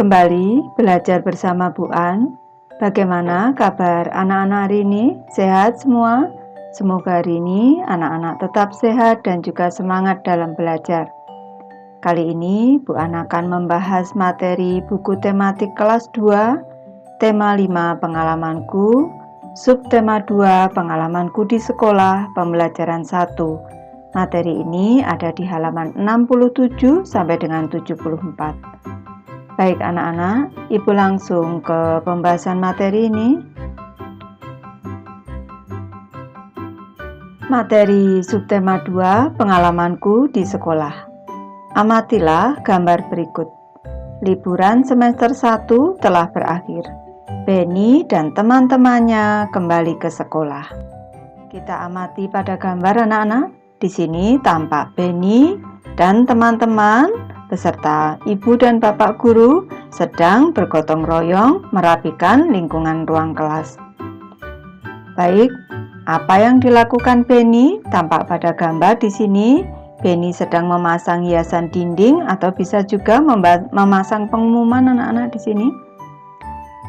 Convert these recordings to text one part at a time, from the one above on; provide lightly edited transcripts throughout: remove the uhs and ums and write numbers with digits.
Kembali belajar bersama Bu An. Bagaimana kabar anak-anak hari ini? Sehat semua? Semoga hari ini anak-anak tetap sehat dan juga semangat dalam belajar. Kali ini Bu An akan membahas materi buku tematik kelas 2, tema 5 pengalamanku, subtema 2 pengalamanku di sekolah, pembelajaran 1. Materi ini ada di halaman 67 sampai dengan 74. Baik anak-anak, Ibu langsung ke pembahasan materi ini. Materi subtema 2, pengalamanku di sekolah. Amatilah gambar berikut. Liburan semester 1 telah berakhir. Benny dan teman-temannya kembali ke sekolah. Kita amati pada gambar anak-anak. Di sini tampak Benny dan teman-teman beserta ibu dan bapak guru sedang bergotong royong merapikan lingkungan ruang kelas. Baik, apa yang dilakukan Benny tampak pada gambar di sini. Benny sedang memasang hiasan dinding atau bisa juga memasang pengumuman anak-anak di sini.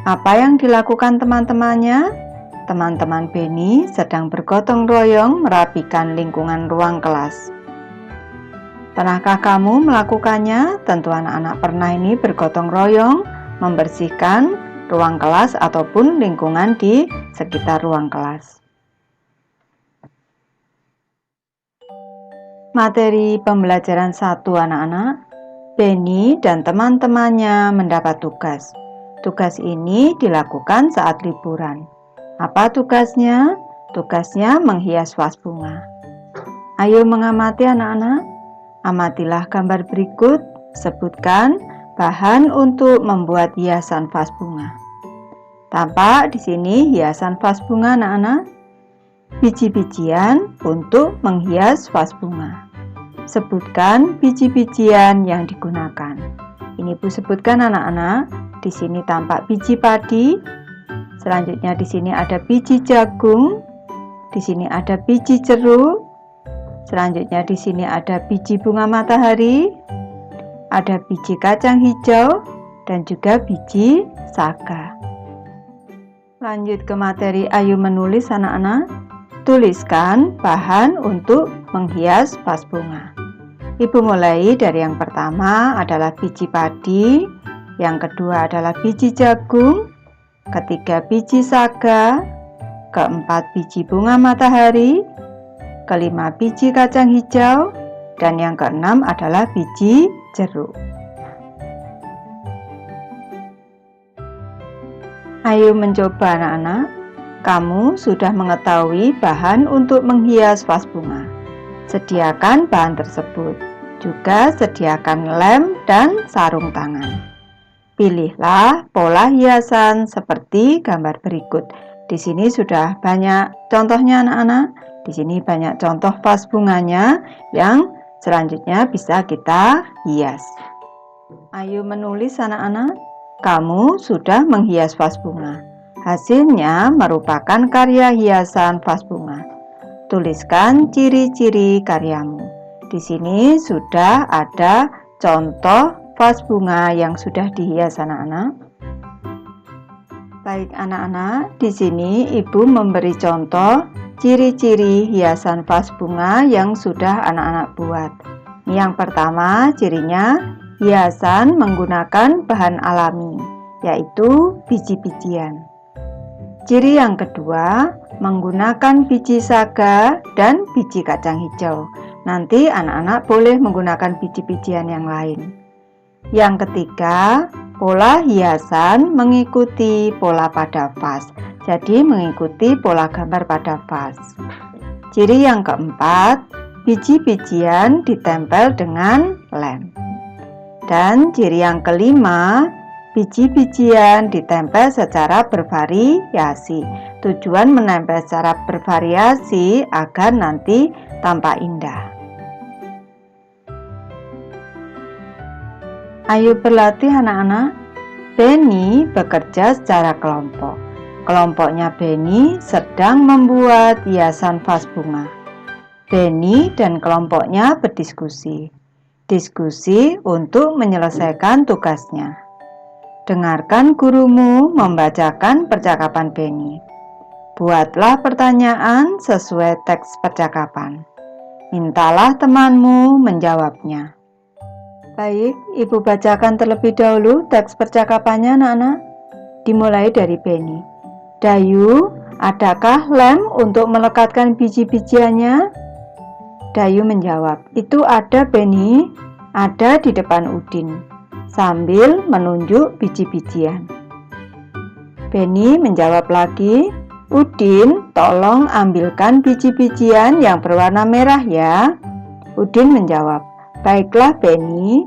Apa yang dilakukan teman-temannya? Teman-teman Benny sedang bergotong royong merapikan lingkungan ruang kelas. Pernahkah kamu melakukannya? Tentu anak-anak pernah ini bergotong royong membersihkan ruang kelas ataupun lingkungan di sekitar ruang kelas. Materi pembelajaran 1 anak-anak. Benny dan teman-temannya mendapat tugas. Tugas ini dilakukan saat liburan. Apa tugasnya? Tugasnya menghias vas bunga. Ayo mengamati anak-anak. Amatilah gambar berikut, sebutkan bahan untuk membuat hiasan vas bunga. Tampak di sini hiasan vas bunga anak-anak. Biji-bijian untuk menghias vas bunga. Sebutkan biji-bijian yang digunakan. Ini Bu sebutkan anak-anak. Di sini tampak biji padi. Selanjutnya di sini ada biji jagung. Di sini ada biji jeruk. Selanjutnya di sini ada biji bunga matahari, ada biji kacang hijau, dan juga biji saga. Lanjut ke materi, ayo menulis anak-anak. Tuliskan bahan untuk menghias vas bunga. Ibu mulai dari yang pertama adalah biji padi, yang kedua adalah biji jagung, ketiga biji saga, keempat biji bunga matahari, kelima biji kacang hijau, dan yang keenam adalah biji jeruk. Ayo mencoba anak-anak. Kamu sudah mengetahui bahan untuk menghias vas bunga. Sediakan bahan tersebut. Juga sediakan lem dan sarung tangan. Pilihlah pola hiasan seperti gambar berikut. Di sini sudah banyak contohnya anak-anak. Di sini banyak contoh vas bunganya yang selanjutnya bisa kita hias. Ayo menulis anak-anak. Kamu sudah menghias vas bunga. Hasilnya merupakan karya hiasan vas bunga. Tuliskan ciri-ciri karyamu. Di sini sudah ada contoh vas bunga yang sudah dihias anak-anak. Baik anak-anak, di sini Ibu memberi contoh ciri-ciri hiasan vas bunga yang sudah anak-anak buat. Yang pertama, cirinya hiasan menggunakan bahan alami, yaitu biji-bijian. Ciri yang kedua, menggunakan biji saga dan biji kacang hijau. Nanti anak-anak boleh menggunakan biji-bijian yang lain. Yang ketiga, pola hiasan mengikuti pola pada vas. Jadi mengikuti pola gambar pada vas. Ciri yang keempat, biji-bijian ditempel dengan lem. Dan ciri yang kelima, biji-bijian ditempel secara bervariasi. Tujuan menempel secara bervariasi agar nanti tampak indah. Ayo berlatih anak-anak. Benny bekerja secara kelompok. Kelompoknya Benny sedang membuat hiasan vas bunga. Benny dan kelompoknya berdiskusi. Diskusi untuk menyelesaikan tugasnya. Dengarkan gurumu membacakan percakapan Benny. Buatlah pertanyaan sesuai teks percakapan. Mintalah temanmu menjawabnya. Baik, Ibu bacakan terlebih dahulu teks percakapannya, anak-anak. Dimulai dari Benny. Dayu, adakah lem untuk melekatkan biji-bijiannya? Dayu menjawab, itu ada Benny, ada di depan Udin, sambil menunjuk biji-bijian. Benny menjawab lagi, Udin, tolong ambilkan biji-bijian yang berwarna merah ya. Udin menjawab, baiklah Benny.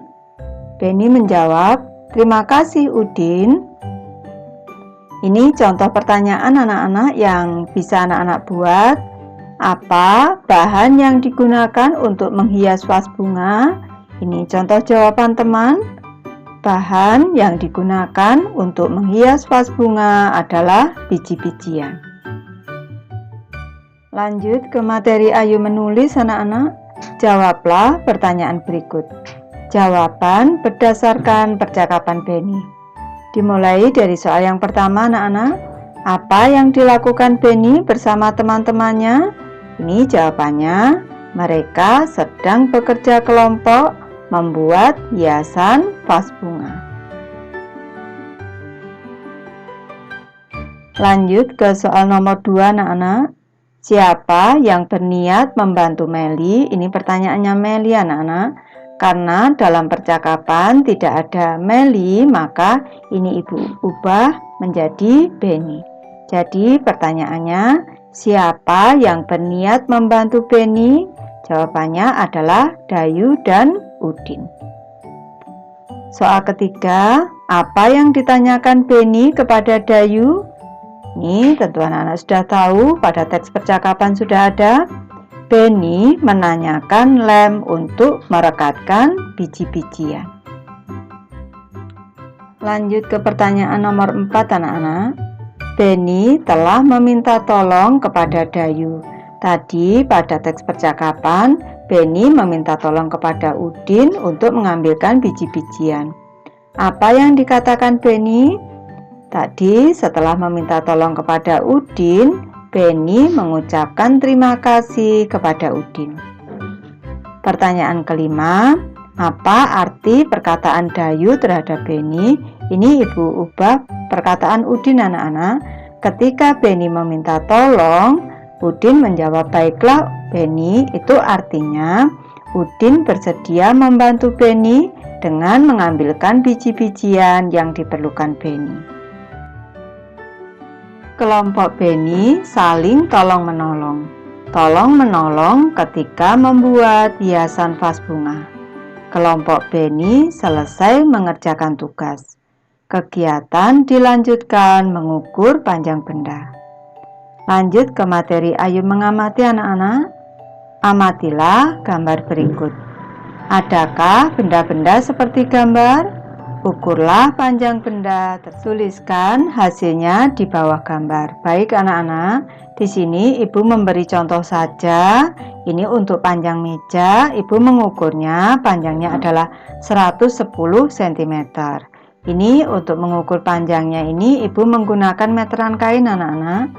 Benny menjawab, terima kasih Udin. Ini contoh pertanyaan anak-anak yang bisa anak-anak buat. Apa bahan yang digunakan untuk menghias vas bunga? Ini contoh jawaban teman. Bahan yang digunakan untuk menghias vas bunga adalah biji-bijian. Lanjut ke materi Ayo menulis anak-anak. Jawablah pertanyaan berikut. Jawaban berdasarkan percakapan Benny. Dimulai dari soal yang pertama anak-anak. Apa yang dilakukan Benny bersama teman-temannya? Ini jawabannya. Mereka sedang bekerja kelompok membuat hiasan vas bunga. Lanjut ke soal nomor 2 anak-anak. Siapa yang berniat membantu Meli? Ini pertanyaannya Meli anak-anak. Karena dalam percakapan tidak ada Meli, maka ini Ibu ubah menjadi Benny. Jadi pertanyaannya, siapa yang berniat membantu Benny? Jawabannya adalah Dayu dan Udin. Soal ketiga, apa yang ditanyakan Benny kepada Dayu? Ini tentu anak-anak sudah tahu, pada teks percakapan sudah ada. Benny menanyakan lem untuk merekatkan biji-bijian. Lanjut ke pertanyaan nomor 4 anak-anak. Benny telah meminta tolong kepada Dayu. Tadi pada teks percakapan, Benny meminta tolong kepada Udin untuk mengambilkan biji-bijian. Apa yang dikatakan Benny? Tadi setelah meminta tolong kepada Udin, Benny mengucapkan terima kasih kepada Udin. Pertanyaan kelima, apa arti perkataan Dayu terhadap Benny? Ini Ibu ubah perkataan Udin anak-anak. Ketika Benny meminta tolong, Udin menjawab baiklah Benny. Itu artinya Udin bersedia membantu Benny dengan mengambilkan biji-bijian yang diperlukan Benny. Kelompok Benny saling tolong-menolong. Tolong-menolong ketika membuat hiasan vas bunga. Kelompok Benny selesai mengerjakan tugas. Kegiatan dilanjutkan mengukur panjang benda. Lanjut ke materi Ayo mengamati anak-anak. Amatilah gambar berikut. Adakah benda-benda seperti gambar? Ukurlah panjang benda, tertuliskan hasilnya di bawah gambar. Baik anak-anak, di sini Ibu memberi contoh saja. Ini untuk panjang meja, Ibu mengukurnya panjangnya adalah 110 cm. Ini untuk mengukur panjangnya ini Ibu menggunakan meteran kain anak-anak.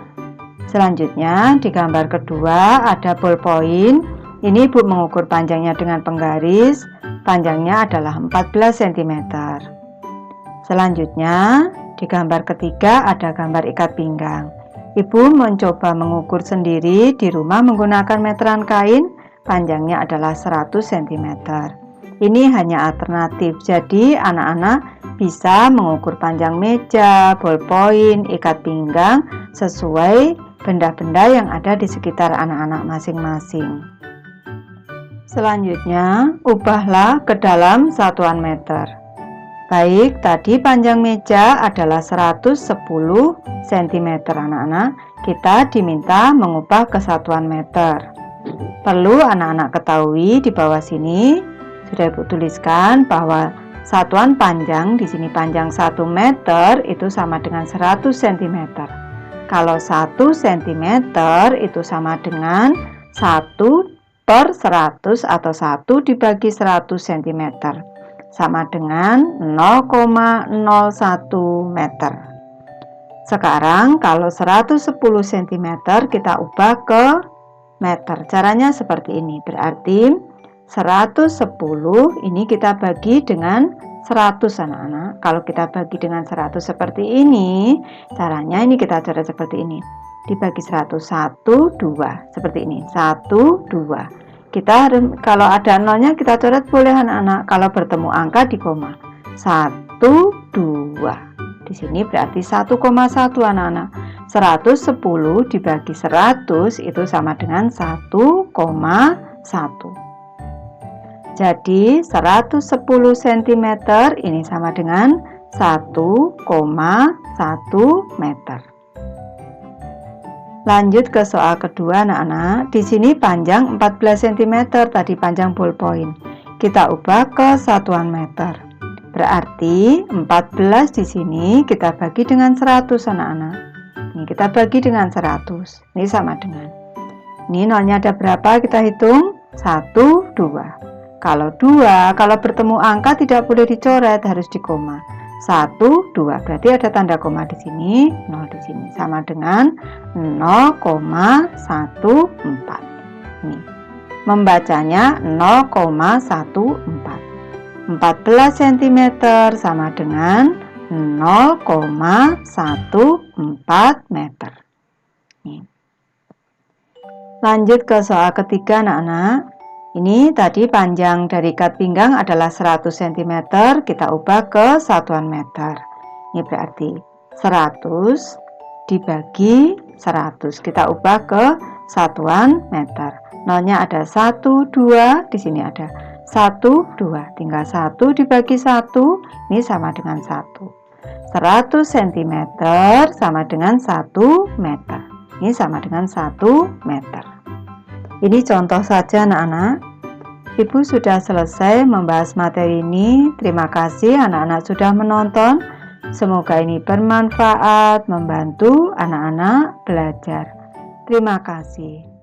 Selanjutnya di gambar kedua ada ballpoint. Ini Ibu mengukur panjangnya dengan penggaris. Panjangnya adalah 14 cm. Selanjutnya, di gambar ketiga ada gambar ikat pinggang. Ibu mencoba mengukur sendiri di rumah menggunakan meteran kain, panjangnya adalah 100 cm. Ini hanya alternatif, jadi anak-anak bisa mengukur panjang meja, ballpoint, ikat pinggang sesuai benda-benda yang ada di sekitar anak-anak masing-masing. Selanjutnya, ubahlah ke dalam satuan meter. Baik, tadi panjang meja adalah 110 cm anak-anak. Kita diminta mengubah ke satuan meter. Perlu anak-anak ketahui di bawah sini sudah Ibu tuliskan bahwa satuan panjang di sini panjang 1 meter itu sama dengan 100 cm. Kalau 1 cm itu sama dengan 1/100 atau 1 dibagi 100 cm. sama dengan 0,01 meter. Sekarang kalau 110 cm kita ubah ke meter. Caranya seperti ini. Berarti 110 ini kita bagi dengan 100 anak-anak. Kalau kita bagi dengan 100 seperti ini, caranya ini kita coret seperti ini. Dibagi 100, 1, 2. Seperti ini. 1, 2. Kita harus, kalau ada nolnya kita coret boleh anak-anak. Kalau bertemu angka di koma. 1, 2. Di sini berarti 1,1 anak-anak. 110 dibagi 100 itu sama dengan 1,1. Jadi 110 cm ini sama dengan 1,1 meter. Lanjut ke soal kedua anak-anak. Di sini panjang 14 cm tadi panjang ballpoint. Kita ubah ke satuan meter. Berarti 14 di sini kita bagi dengan 100 anak-anak. Ini kita bagi dengan 100. Ini sama dengan. Ini nolnya ada berapa? Kita hitung. 1, 2. Kalau 2, kalau bertemu angka tidak boleh dicoret, harus di koma. 1, 2. Berarti ada tanda koma di sini, 0 di sini. Sama dengan 0,14. Ini. Membacanya 0,14. 14 cm sama dengan 0,14 meter. Ini. Lanjut ke soal ketiga anak-anak. Ini tadi panjang dari ikat pinggang adalah 100 cm, kita ubah ke satuan meter. Ini berarti 100 dibagi 100, kita ubah ke satuan meter. Nolnya ada 1, 2, di sini ada 1, 2, tinggal 1 dibagi 1, ini sama dengan 1. 100 cm sama dengan 1 meter. Ini sama dengan 1 meter. Ini contoh saja anak-anak. Ibu sudah selesai membahas materi ini. Terima kasih anak-anak sudah menonton. Semoga ini bermanfaat, membantu anak-anak belajar. Terima kasih.